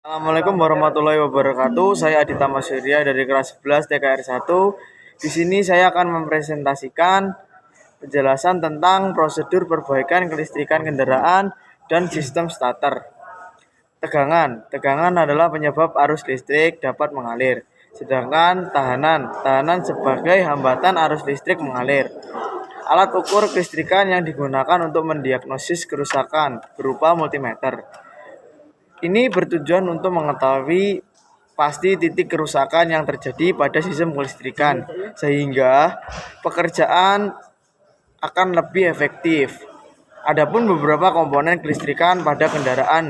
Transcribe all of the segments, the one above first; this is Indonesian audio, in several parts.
Assalamualaikum warahmatullahi wabarakatuh. Saya Adita Masyrya dari kelas 11 TKR 1. Di sini saya akan mempresentasikan penjelasan tentang prosedur perbaikan kelistrikan kendaraan dan sistem starter. Tegangan adalah penyebab arus listrik dapat mengalir. Sedangkan tahanan sebagai hambatan arus listrik mengalir. Alat ukur kelistrikan yang digunakan untuk mendiagnosis kerusakan berupa multimeter. Ini bertujuan untuk mengetahui pasti titik kerusakan yang terjadi pada sistem kelistrikan, sehingga pekerjaan akan lebih efektif. Adapun beberapa komponen kelistrikan pada kendaraan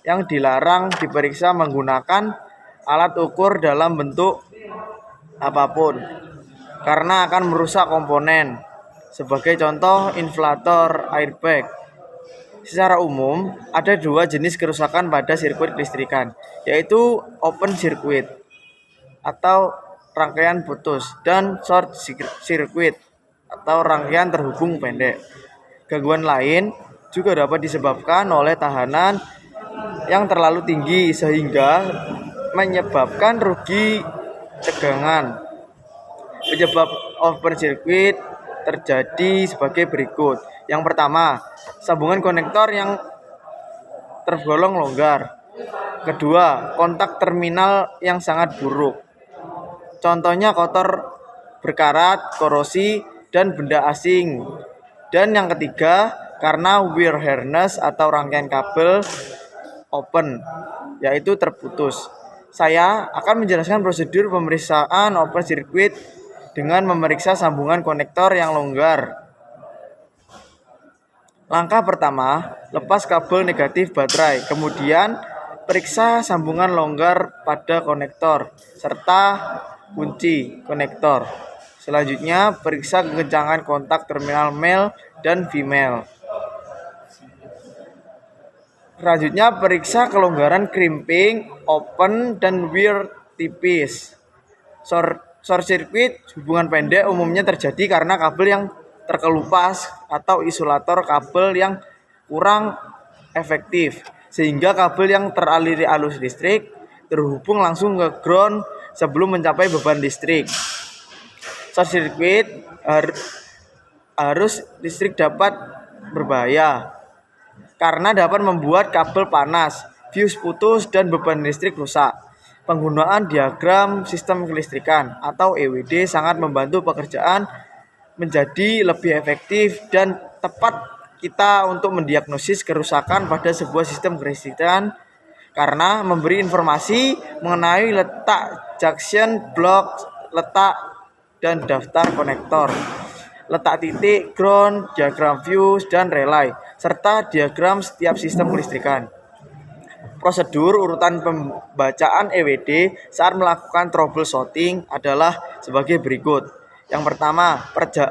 yang dilarang diperiksa menggunakan alat ukur dalam bentuk apapun, karena akan merusak komponen. Sebagai contoh, inflator airbag. Secara umum, ada dua jenis kerusakan pada sirkuit kelistrikan, yaitu open circuit atau rangkaian putus dan short circuit atau rangkaian terhubung pendek. Gangguan lain juga dapat disebabkan oleh tahanan yang terlalu tinggi sehingga menyebabkan rugi tegangan. Penyebab open circuit terjadi sebagai berikut. Yang pertama, sambungan konektor yang tergolong longgar. Kedua, kontak terminal yang sangat buruk. Contohnya kotor, berkarat, korosi, dan benda asing. Dan yang ketiga, karena wire harness atau rangkaian kabel open, yaitu terputus. Saya akan menjelaskan prosedur pemeriksaan open circuit dengan memeriksa sambungan konektor yang longgar. Langkah pertama, lepas kabel negatif baterai, kemudian periksa sambungan longgar pada konektor, serta kunci konektor. Selanjutnya, periksa kekencangan kontak terminal male dan female. Selanjutnya, periksa kelonggaran crimping, open, dan wear tipis. Short circuit hubungan pendek umumnya terjadi karena kabel yang terkelupas atau isolator kabel yang kurang efektif, sehingga kabel yang teraliri arus listrik terhubung langsung ke ground sebelum mencapai beban listrik. Short circuit arus listrik dapat berbahaya karena dapat membuat kabel panas, fuse putus, dan beban listrik rusak. Penggunaan diagram sistem kelistrikan atau EWD sangat membantu pekerjaan menjadi lebih efektif dan tepat kita untuk mendiagnosis kerusakan pada sebuah sistem kelistrikan karena memberi informasi mengenai letak junction, block, letak dan daftar konektor, letak titik, ground, diagram fuse, dan relay, serta diagram setiap sistem kelistrikan. Prosedur urutan pembacaan EWD saat melakukan troubleshooting adalah sebagai berikut. Yang pertama,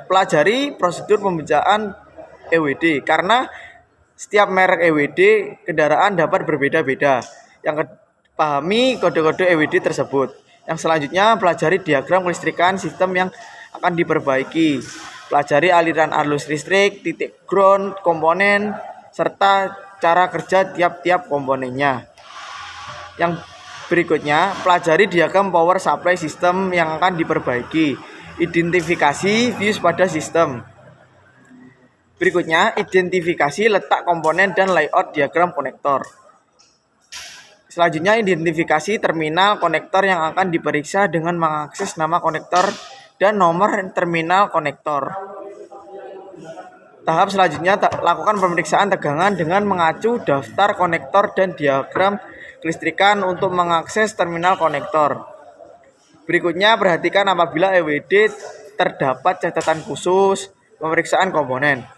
pelajari prosedur pembacaan EWD karena setiap merek EWD kendaraan dapat berbeda-beda. Pahami kode-kode EWD tersebut. Yang selanjutnya, pelajari diagram kelistrikan sistem yang akan diperbaiki. Pelajari aliran arus listrik, titik ground, komponen, serta cara kerja tiap-tiap komponennya. Yang berikutnya, pelajari diagram power supply system yang akan diperbaiki. Identifikasi fuse pada sistem. Berikutnya, identifikasi letak komponen dan layout diagram konektor. Selanjutnya, identifikasi terminal konektor yang akan diperiksa dengan mengakses nama konektor dan nomor terminal konektor. Tahap selanjutnya, lakukan pemeriksaan tegangan dengan mengacu daftar konektor dan diagram kelistrikan untuk mengakses terminal konektor. Berikutnya, perhatikan apabila EWD terdapat catatan khusus pemeriksaan komponen.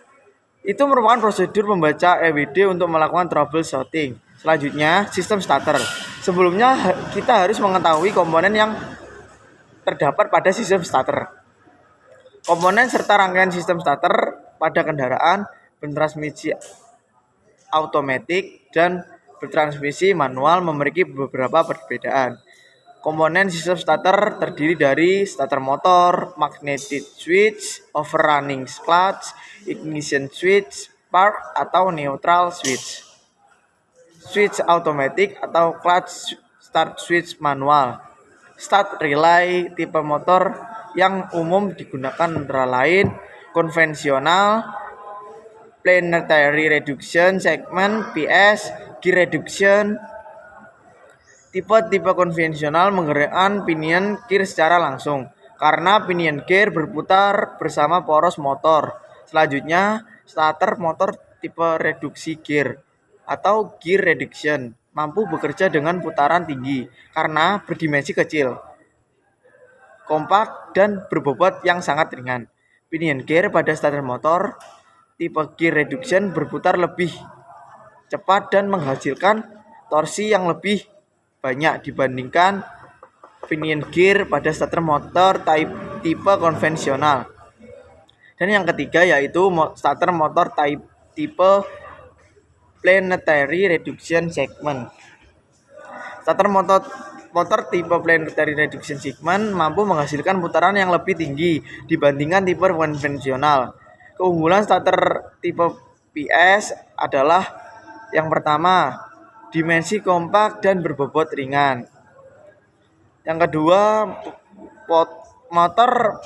Itu merupakan prosedur membaca EWD untuk melakukan troubleshooting. Selanjutnya, sistem starter. Sebelumnya, kita harus mengetahui komponen yang terdapat pada sistem starter. Komponen serta rangkaian sistem starter pada kendaraan bertransmisi otomatis dan bertransmisi manual memiliki beberapa perbedaan. Komponen sistem starter terdiri dari starter motor, magnetic switch, overrunning clutch, ignition switch, spark atau neutral switch. switch automatic atau clutch start switch manual. Start relay tipe motor yang umum digunakan antara lain konvensional, planetary reduction segment (PS), gear reduction. Tipe konvensional menggerakkan pinion gear secara langsung karena pinion gear berputar bersama poros motor. Selanjutnya, starter motor tipe reduksi gear atau gear reduction mampu bekerja dengan putaran tinggi karena berdimensi kecil, kompak, dan berbobot yang sangat ringan. Pinion gear pada starter motor tipe gear reduction berputar lebih cepat dan menghasilkan torsi yang lebih banyak dibandingkan pinion gear pada starter motor tipe konvensional. Dan yang ketiga yaitu starter motor tipe planetary reduction segment. Starter motor tipe planetary reduction segment mampu menghasilkan putaran yang lebih tinggi dibandingkan tipe konvensional. Keunggulan starter tipe PS adalah yang pertama, dimensi kompak dan berbobot ringan. Yang kedua, motor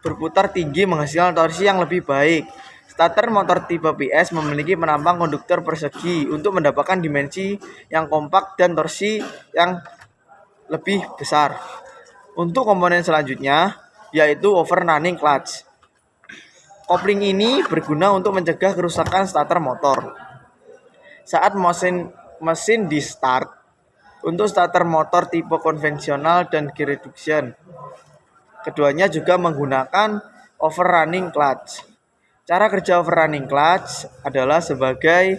berputar tinggi menghasilkan torsi yang lebih baik. Starter motor tipe PS memiliki penampang konduktor persegi untuk mendapatkan dimensi yang kompak dan torsi yang lebih besar. Untuk komponen selanjutnya, yaitu overrunning clutch. Kopling ini berguna untuk mencegah kerusakan starter motor saat mesin di start. Untuk starter motor tipe konvensional dan gear reduction, keduanya juga menggunakan overrunning clutch. Cara kerja overrunning clutch adalah sebagai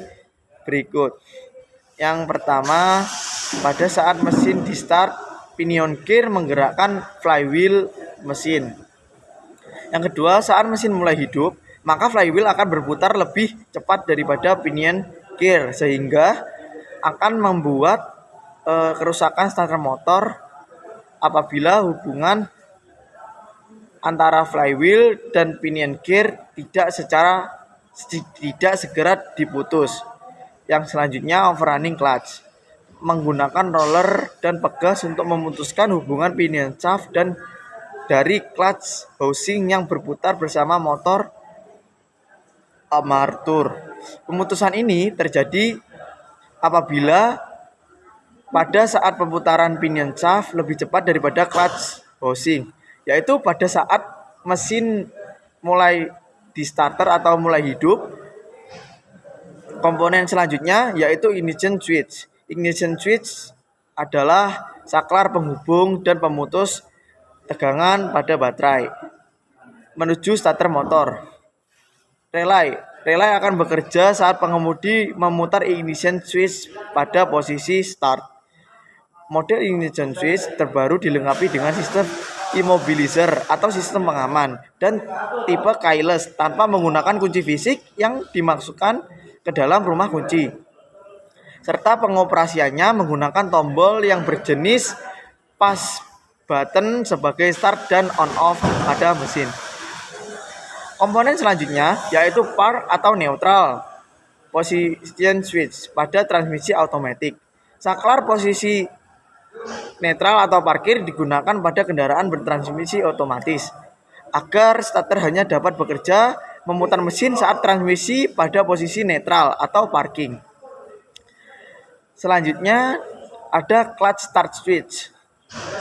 berikut. Yang pertama, pada saat mesin di start, pinion gear menggerakkan flywheel mesin. Yang kedua, saat mesin mulai hidup, maka flywheel akan berputar lebih cepat daripada pinion gear sehingga akan membuat kerusakan starter motor apabila hubungan antara flywheel dan pinion gear tidak segera diputus. Yang selanjutnya, overrunning clutch menggunakan roller dan pegas untuk memutuskan hubungan pinion shaft dan dari clutch housing yang berputar bersama motor armatur. Pemutusan ini terjadi apabila pada saat pemutaran pinion shaft lebih cepat daripada clutch housing, yaitu pada saat mesin mulai di starter atau mulai hidup. Komponen selanjutnya yaitu ignition switch. Ignition switch adalah saklar penghubung dan pemutus tegangan pada baterai menuju starter motor. Relay akan bekerja saat pengemudi memutar ignition switch pada posisi start. Model ignition switch terbaru dilengkapi dengan sistem immobilizer atau sistem pengaman dan tipe keyless tanpa menggunakan kunci fisik yang dimasukkan ke dalam rumah kunci. Serta pengoperasiannya menggunakan tombol yang berjenis push button sebagai start dan on off pada mesin. Komponen selanjutnya yaitu park atau neutral position switch pada transmisi otomatis. Saklar posisi netral atau parkir digunakan pada kendaraan bertransmisi otomatis agar starter hanya dapat bekerja memutar mesin saat transmisi pada posisi netral atau parking. Selanjutnya ada clutch start switch.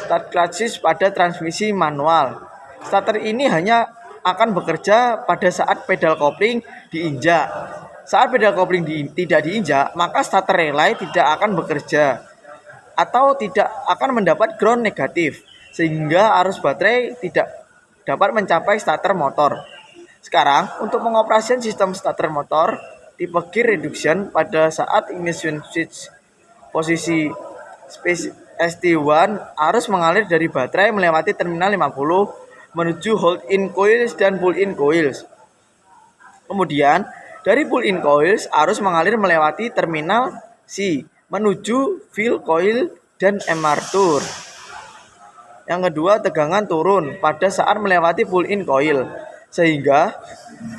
Start clutch switch pada transmisi manual. Starter ini hanya akan bekerja pada saat pedal kopling diinjak. Saat pedal kopling tidak diinjak, maka starter relay tidak akan bekerja atau tidak akan mendapat ground negatif sehingga arus baterai tidak dapat mencapai starter motor. Sekarang, untuk pengoperasian sistem starter motor tipe gear reduction pada saat ignition switch posisi ST1 arus mengalir dari baterai melewati terminal 50 menuju hold-in coils dan pull-in coils. Kemudian, dari pull-in coils, arus mengalir melewati terminal C menuju fill coil dan armatur. Yang kedua, tegangan turun pada saat melewati pull-in coil, sehingga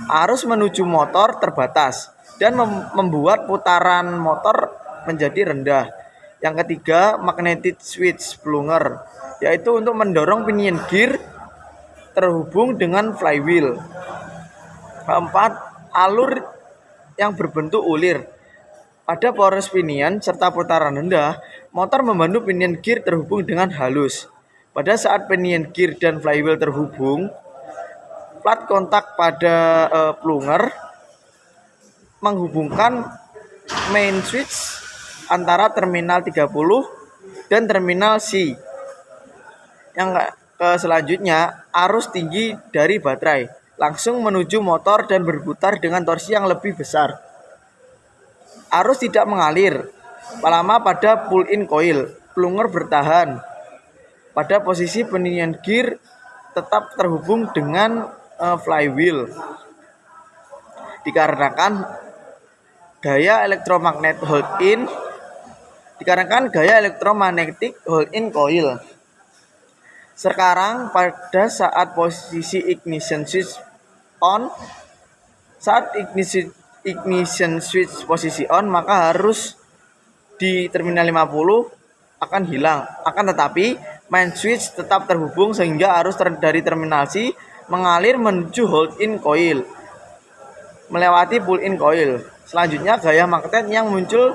arus menuju motor terbatas. dan membuat putaran motor menjadi rendah. Yang ketiga, magnetic switch plunger, yaitu untuk mendorong pinion gear terhubung dengan flywheel. Keempat, alur yang berbentuk ulir. Pada poros pinion serta putaran rendah, motor membantu pinion gear terhubung dengan halus. Pada saat pinion gear dan flywheel terhubung, plat kontak pada plunger menghubungkan main switch antara terminal 30 dan terminal C. Yang selanjutnya, arus tinggi dari baterai langsung menuju motor dan berputar dengan torsi yang lebih besar. Arus tidak mengalir lama pada pull-in coil. Plunger bertahan pada posisi pinion gear tetap terhubung dengan flywheel. Dikarenakan gaya elektromagnetic hold-in coil. Sekarang pada saat posisi ignition switch on, posisi on, maka harus di terminal 50 akan hilang. Akan tetapi main switch tetap terhubung sehingga arus dari terminal C mengalir menuju hold-in coil melewati pull-in coil. Selanjutnya, gaya magnet yang muncul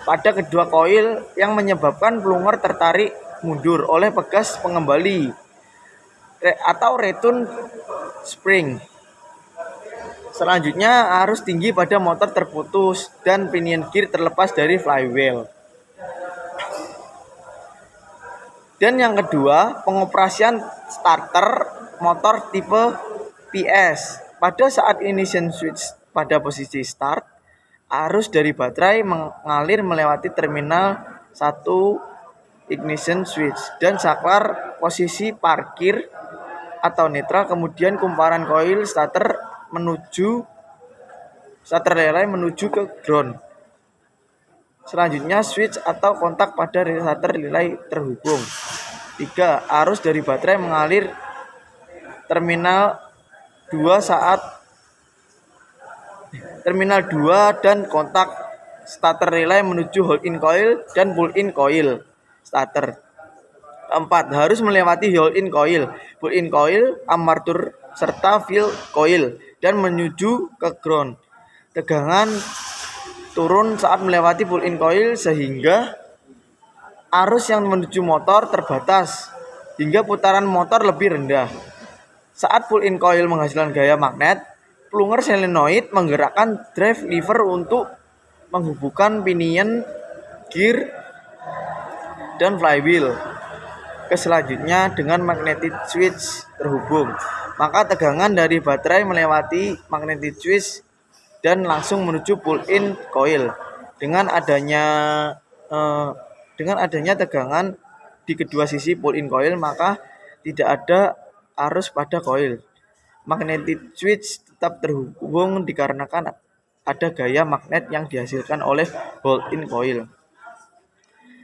pada kedua coil yang menyebabkan plunger tertarik mundur oleh pegas pengembali atau return spring. Selanjutnya, arus tinggi pada motor terputus dan pinion gear terlepas dari flywheel. Dan yang kedua, pengoperasian starter motor tipe PS. Pada saat ignition switch pada posisi start, arus dari baterai mengalir melewati terminal 1 ignition switch dan saklar posisi parkir atau netral, kemudian kumparan koil starter relay menuju ke ground. Selanjutnya, switch atau kontak pada starter relay terhubung. 3. Arus dari baterai mengalir terminal 2 dan kontak starter relay menuju hold-in coil dan pull-in coil starter. 4. Harus melewati hold-in coil, pull-in coil, armatur serta field coil dan menuju ke ground. Tegangan turun saat melewati pull-in coil sehingga arus yang menuju motor terbatas hingga putaran motor lebih rendah. Saat pull-in coil menghasilkan gaya magnet, plunger solenoid menggerakkan drive lever untuk menghubungkan pinion gear dan flywheel. Selanjutnya, dengan magnetic switch terhubung, maka tegangan dari baterai melewati magnetic switch dan langsung menuju pull-in coil. Dengan adanya tegangan di kedua sisi pull-in coil, maka tidak ada arus pada coil. Magnetic switch tetap terhubung dikarenakan ada gaya magnet yang dihasilkan oleh hold-in coil.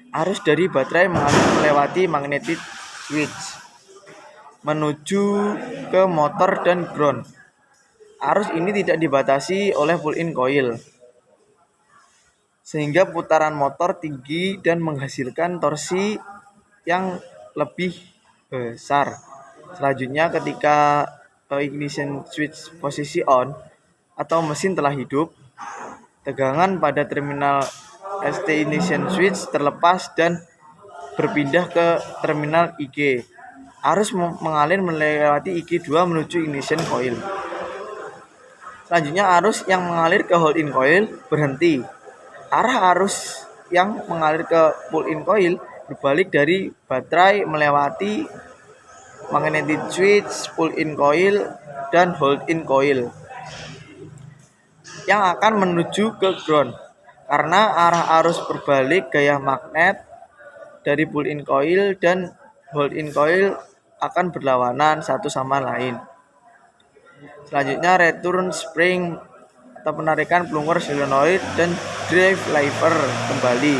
Arus dari baterai mengalir melewati magnetic switch menuju ke motor dan ground. Arus ini tidak dibatasi oleh pull-in coil, sehingga putaran motor tinggi dan menghasilkan torsi yang lebih besar. Selanjutnya, ketika ignition switch posisi on atau mesin telah hidup, tegangan pada terminal ST ignition switch terlepas dan berpindah ke terminal IG. Arus mengalir melewati IG2 menuju ignition coil. Selanjutnya, arus yang mengalir ke hold-in coil berhenti. Arah arus yang mengalir ke pull-in coil berbalik dari baterai melewati magnetic switch, pull-in coil, dan hold-in coil yang akan menuju ke ground. Karena arah arus berbalik, gaya magnet dari pull-in coil dan hold-in coil akan berlawanan satu sama lain. Selanjutnya, return spring atau penarikan plunger solenoid dan drive lever kembali.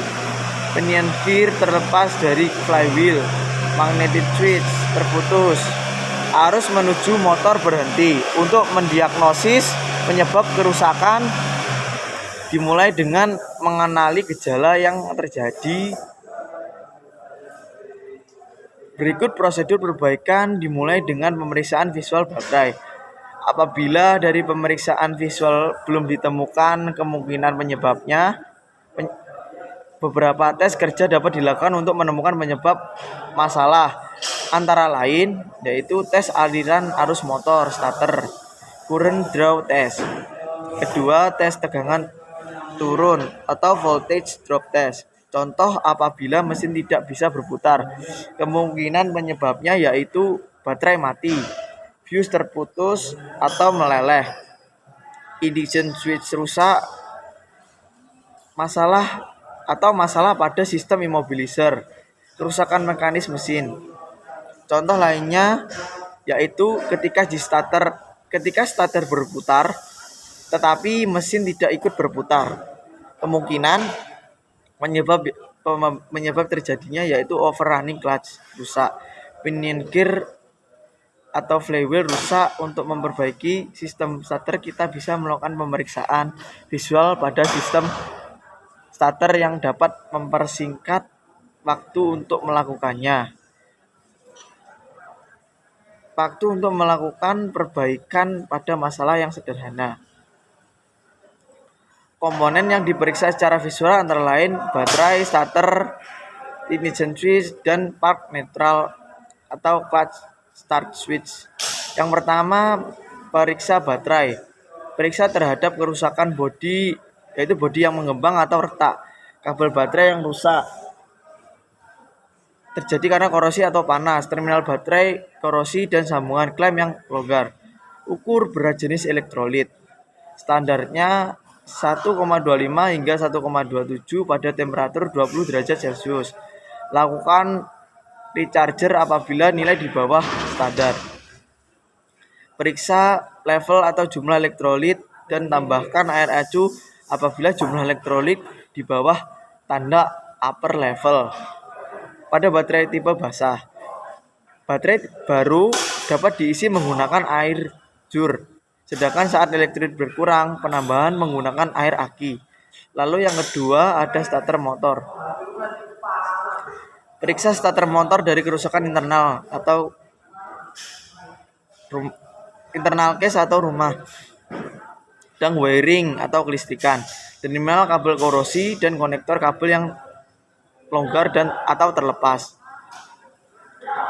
Pinion gear terlepas dari flywheel, magnetic switch terputus. Arus menuju motor berhenti. Untuk mendiagnosis penyebab kerusakan Dimulai dengan mengenali gejala yang terjadi. Berikut prosedur perbaikan dimulai dengan pemeriksaan visual baterai. Apabila dari pemeriksaan visual belum ditemukan kemungkinan penyebabnya, beberapa tes kerja dapat dilakukan untuk menemukan penyebab masalah, antara lain yaitu tes aliran arus motor starter, current draw test. Kedua, tes tegangan turun atau voltage drop test. Contoh apabila mesin tidak bisa berputar. Kemungkinan penyebabnya yaitu baterai mati, fuse terputus atau meleleh, ignition switch rusak, masalah pada sistem immobilizer, kerusakan mekanis mesin. Contoh lainnya yaitu ketika starter berputar tetapi mesin tidak ikut berputar. Kemungkinan penyebab terjadinya yaitu overrunning clutch rusak, pinion gear atau flywheel rusak. Untuk memperbaiki sistem starter, kita bisa melakukan pemeriksaan visual pada sistem starter yang dapat mempersingkat waktu untuk melakukannya. Waktu untuk melakukan perbaikan pada masalah yang sederhana. Komponen yang diperiksa secara visual antara lain baterai, starter, ignition switch, dan park neutral atau clutch start switch. Yang pertama, periksa baterai. Periksa terhadap kerusakan bodi, yaitu bodi yang mengembang atau retak, kabel baterai yang rusak terjadi karena korosi atau panas, terminal baterai korosi, dan sambungan klem yang longgar. Ukur berat jenis elektrolit. Standarnya 1,25 hingga 1,27 pada temperatur 20 derajat Celcius. Lakukan recharger apabila nilai di bawah standar. Periksa level atau jumlah elektrolit dan tambahkan air acu apabila jumlah elektrolit di bawah tanda upper level. Pada baterai tipe basah, baterai baru dapat diisi menggunakan air jur. Sedangkan saat elektrolit berkurang, penambahan menggunakan air aki. Lalu yang kedua ada starter motor. Periksa starter motor dari kerusakan internal atau internal case atau rumah, dan wiring atau kelistrikan, terminal kabel korosi, dan konektor kabel yang longgar dan atau terlepas.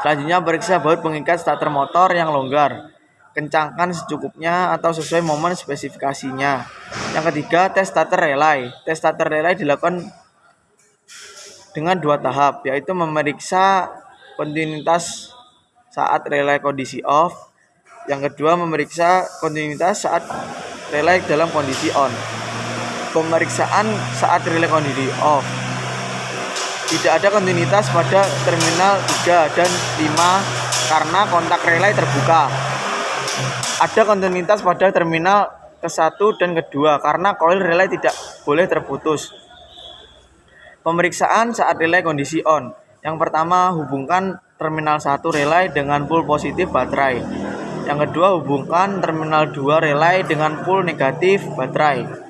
Selanjutnya periksa baut pengikat starter motor yang longgar. Kencangkan secukupnya atau sesuai momen spesifikasinya. Yang ketiga, tes starter relay. Tes starter relay dilakukan dengan dua tahap, yaitu memeriksa kontinuitas saat relay kondisi off. Yang kedua, memeriksa kontinuitas saat relay dalam kondisi on. Pemeriksaan saat relay kondisi off. Tidak ada kontinuitas pada terminal 3 dan 5 karena kontak relay terbuka. Ada kontinuitas pada terminal ke-1 dan ke-2 karena koil relay tidak boleh terputus. Pemeriksaan saat relay kondisi on. Yang pertama, hubungkan terminal 1 relay dengan pul positif baterai. Yang kedua, hubungkan terminal 2 relay dengan pul negatif baterai.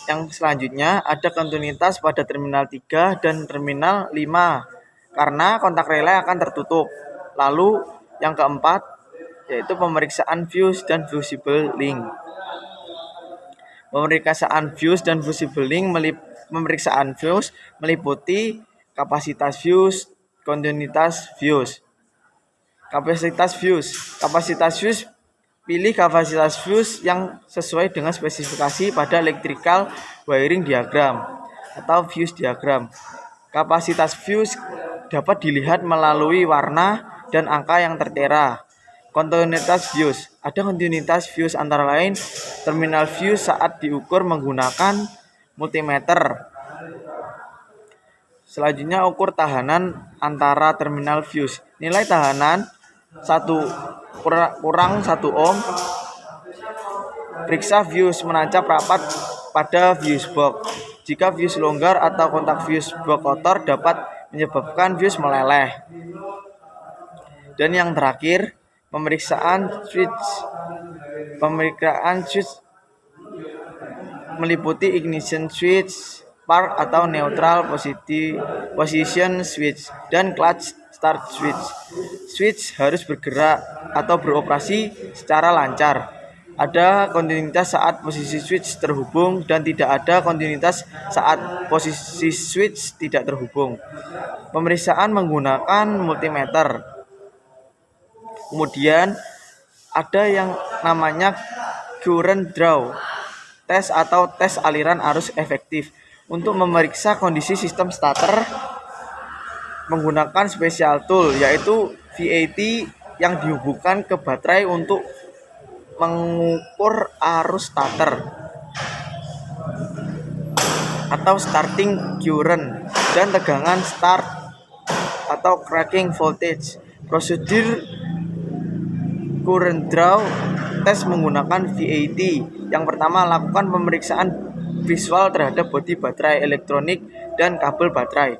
Yang selanjutnya ada kontinuitas pada terminal 3 dan terminal 5 karena kontak relay akan tertutup. Lalu yang keempat yaitu pemeriksaan fuse dan fusible link. Pemeriksaan fuse dan fusible link meliputi kapasitas fuse, kontinuitas fuse. Kapasitas fuse, pilih kapasitas fuse yang sesuai dengan spesifikasi pada electrical wiring diagram atau fuse diagram. Kapasitas fuse dapat dilihat melalui warna dan angka yang tertera. Kontinuitas fuse. Ada kontinuitas fuse antara lain terminal fuse saat diukur menggunakan multimeter. Selanjutnya ukur tahanan antara terminal fuse. Nilai tahanan 1 ohm. Periksa fuse menancap rapat pada fuse box. Jika fuse longgar atau kontak fuse box kotor dapat menyebabkan fuse meleleh. Dan yang terakhir, pemeriksaan switch meliputi ignition switch, spark atau neutral position switch, dan clutch start switch. Switch harus bergerak atau beroperasi secara lancar. Ada kontinuitas saat posisi switch terhubung dan tidak ada kontinuitas saat posisi switch tidak terhubung. Pemeriksaan menggunakan multimeter. Kemudian ada yang namanya current draw test atau tes aliran arus efektif untuk memeriksa kondisi sistem starter menggunakan special tool yaitu VAT yang dihubungkan ke baterai untuk mengukur arus starter atau starting current dan tegangan start atau cracking voltage. Prosedur current draw test menggunakan VAT. Yang pertama, lakukan pemeriksaan visual terhadap bodi baterai, elektronik, dan kabel baterai.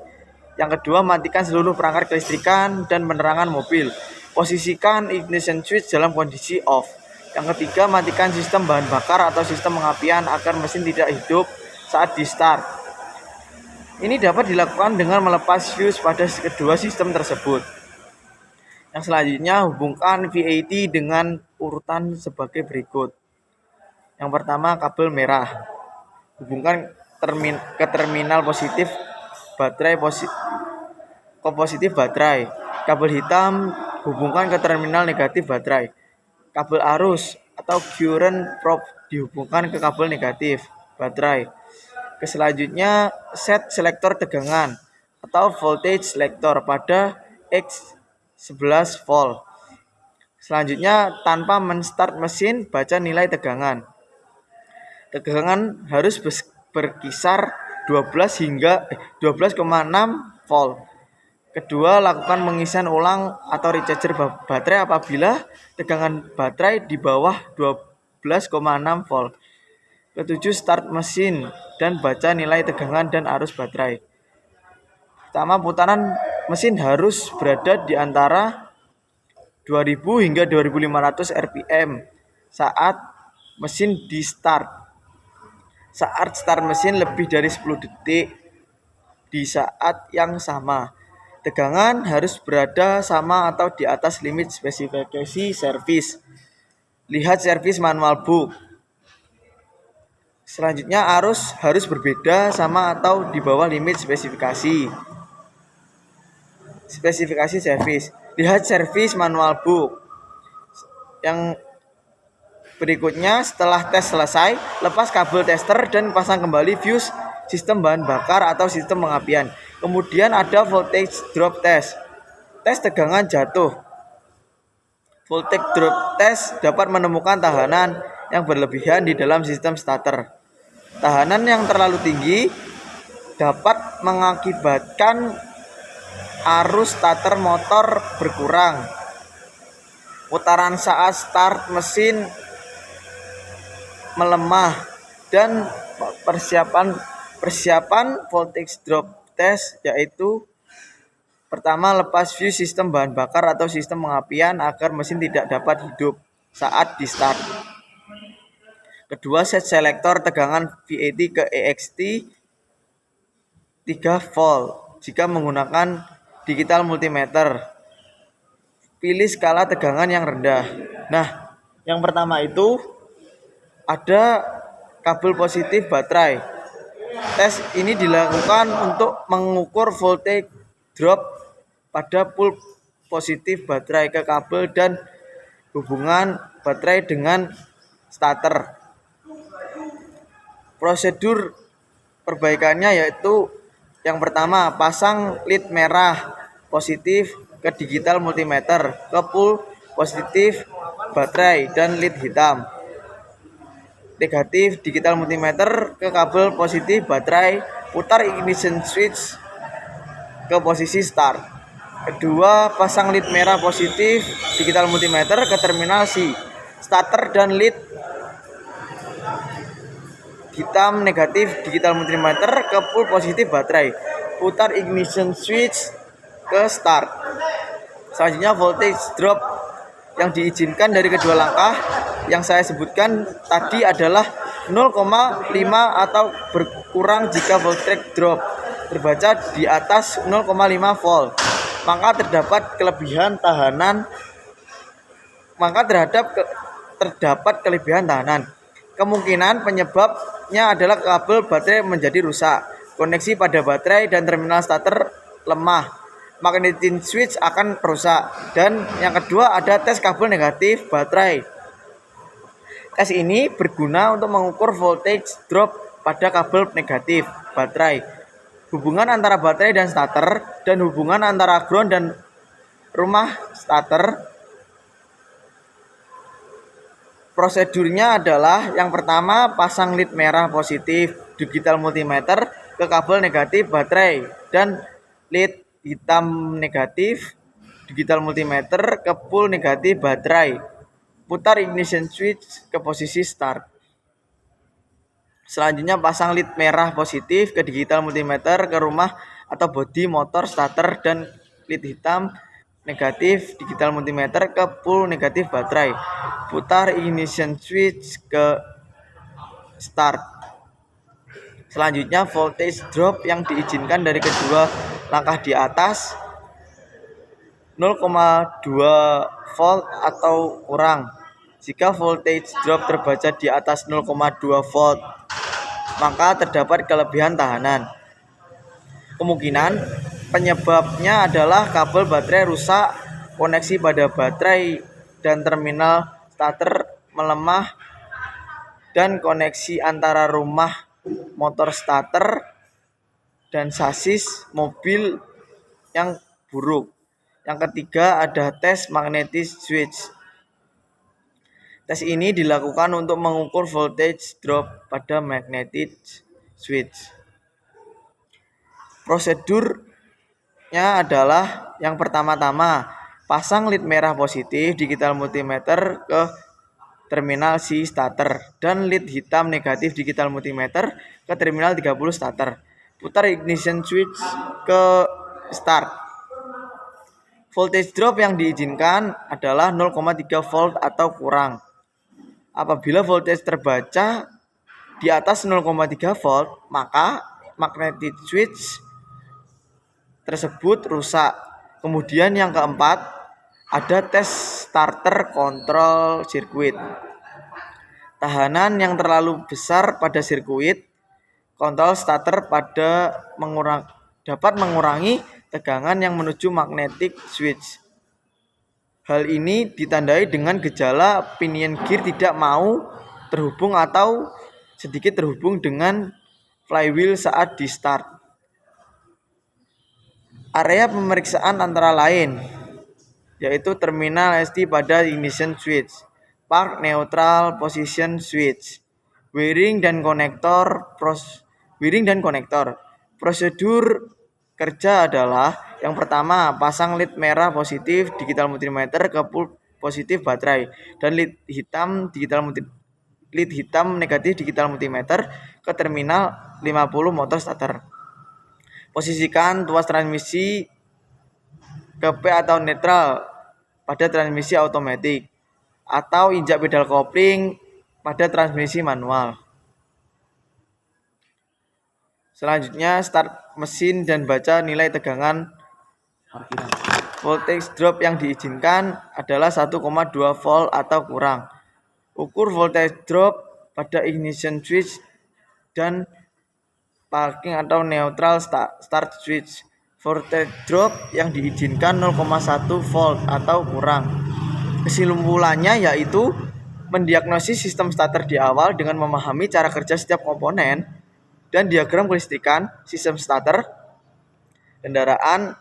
Yang kedua, matikan seluruh perangkat kelistrikan dan penerangan mobil. Posisikan ignition switch dalam kondisi off. Yang ketiga, matikan sistem bahan bakar atau sistem pengapian agar mesin tidak hidup saat di start. Ini dapat dilakukan dengan melepas fuse pada kedua sistem tersebut. Yang selanjutnya, hubungkan VAT dengan urutan sebagai berikut. Yang pertama, kabel merah. Hubungkan ke terminal positif baterai ke positif baterai. Kabel hitam hubungkan ke terminal negatif baterai. Kabel arus atau current probe dihubungkan ke kabel negatif baterai. Selanjutnya, set selektor tegangan atau voltage selector pada X11 volt. Selanjutnya, tanpa men-start mesin, baca nilai tegangan. Tegangan harus berkisar 12,6 volt. Kedua, lakukan pengisian ulang atau recharger baterai apabila tegangan baterai di bawah 12,6 volt. Ketujuh, start mesin dan baca nilai tegangan dan arus baterai. Pertama, putaran mesin harus berada di antara 2000 hingga 2500 rpm saat mesin di start. Saat start mesin lebih dari 10 detik di saat yang sama. Tegangan harus berada sama atau di atas limit spesifikasi servis. Lihat servis manual book. Selanjutnya, arus harus berbeda sama atau di bawah limit spesifikasi servis. Lihat servis manual book. Yang berikutnya, setelah tes selesai, lepas kabel tester dan pasang kembali fuse sistem bahan bakar atau sistem pengapian. Kemudian ada voltage drop test. Tes tegangan jatuh. Voltage drop test dapat menemukan tekanan yang berlebihan di dalam sistem starter. Tekanan yang terlalu tinggi dapat mengakibatkan arus starter motor berkurang. Putaran saat start mesin melemah dan persiapan voltage drop test yaitu pertama, lepas fuse sistem bahan bakar atau sistem pengapian agar mesin tidak dapat hidup saat di start. Kedua, set selektor tegangan VAT ke EXT 3 volt jika menggunakan digital multimeter. Pilih skala tegangan yang rendah. Nah, yang pertama itu ada kabel positif baterai. Tes ini dilakukan untuk mengukur voltage drop pada pul positif baterai ke kabel dan hubungan baterai dengan starter. Prosedur perbaikannya yaitu yang pertama, pasang lead merah positif ke digital multimeter ke pul positif baterai dan lead hitam negatif digital multimeter ke kabel positif baterai. Putar ignition switch ke posisi start. Kedua, pasang lead merah positif digital multimeter ke terminal C starter dan lead hitam negatif digital multimeter ke pul positif baterai. Putar ignition switch ke start. Selanjutnya, voltage drop yang diizinkan dari kedua langkah yang saya sebutkan tadi adalah 0,5 atau berkurang jika voltage drop terbaca di atas 0,5 volt. Maka terdapat kelebihan tahanan. Kemungkinan penyebabnya adalah kabel baterai menjadi rusak, koneksi pada baterai dan terminal starter lemah, magnetic switch akan rusak. Dan yang kedua ada tes kabel negatif baterai. Tes ini berguna untuk mengukur voltage drop pada kabel negatif baterai, hubungan antara baterai dan starter, dan hubungan antara ground dan rumah starter. Prosedurnya adalah yang pertama, pasang lead merah positif digital multimeter ke kabel negatif baterai dan lead hitam negatif digital multimeter ke pul negatif baterai. Putar ignition switch ke posisi start. Selanjutnya pasang lead merah positif ke digital multimeter ke rumah atau bodi motor starter dan lead hitam negatif digital multimeter ke pul negatif baterai. Putar ignition switch ke start. Selanjutnya voltage drop yang diizinkan dari kedua langkah di atas 0,2 volt atau kurang. Jika voltage drop terbaca di atas 0,2 volt, maka terdapat kelebihan tahanan. Kemungkinan penyebabnya adalah kabel baterai rusak, koneksi pada baterai dan terminal starter melemah, dan koneksi antara rumah motor starter dan sasis mobil yang buruk. Yang ketiga ada tes magnetic switch. Tes ini dilakukan untuk mengukur voltage drop pada magnetic switch. Prosedurnya adalah yang pertama-tama, pasang lead merah positif digital multimeter ke terminal C starter dan lead hitam negatif digital multimeter ke terminal 30 starter. Putar ignition switch ke start. Voltage drop yang diizinkan adalah 0,3 volt atau kurang. Apabila voltage terbaca di atas 0,3 volt, maka magnetic switch tersebut rusak. Kemudian yang keempat, ada tes starter kontrol sirkuit. Tahanan yang terlalu besar pada sirkuit kontrol starter dapat mengurangi tegangan yang menuju magnetic switch. Hal ini ditandai dengan gejala pinion gear tidak mau terhubung atau sedikit terhubung dengan flywheel saat di start. Area pemeriksaan antara lain yaitu terminal ST pada ignition switch, park neutral position switch, wiring dan konektor. Prosedur kerja adalah yang pertama, pasang lead merah positif digital multimeter ke pul positif baterai dan lead hitam negatif digital multimeter ke terminal 50 motor starter. Posisikan tuas transmisi ke P atau netral pada transmisi otomatis atau injak pedal kopling pada transmisi manual. Selanjutnya start mesin dan baca nilai tegangan parkiran. Voltage drop yang diizinkan adalah 1,2 volt atau kurang. Ukur voltage drop pada ignition switch dan parking atau neutral start switch. Voltage drop yang diizinkan 0,1 volt atau kurang. Kesimpulannya yaitu mendiagnosis sistem starter di awal dengan memahami cara kerja setiap komponen dan diagram kelistrikan sistem starter kendaraan.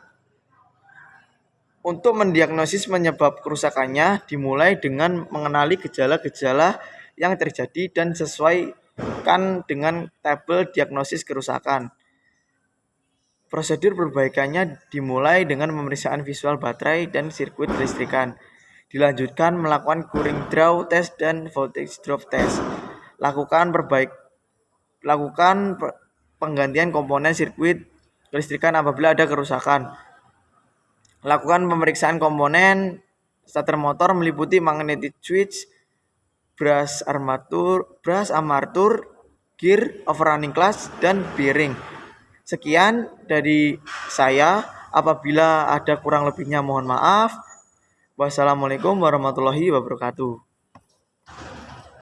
Untuk mendiagnosis penyebab kerusakannya dimulai dengan mengenali gejala-gejala yang terjadi dan sesuaikan dengan tabel diagnosis kerusakan. Prosedur perbaikannya dimulai dengan pemeriksaan visual baterai dan sirkuit kelistrikan. Dilanjutkan melakukan cooling draw test dan voltage drop test. Lakukan penggantian komponen sirkuit kelistrikan apabila ada kerusakan. Lakukan pemeriksaan komponen starter motor meliputi magnetic switch, brush armatur, gear, overrunning clutch, dan bearing. Sekian dari saya. Apabila ada kurang lebihnya mohon maaf. Wassalamualaikum warahmatullahi wabarakatuh.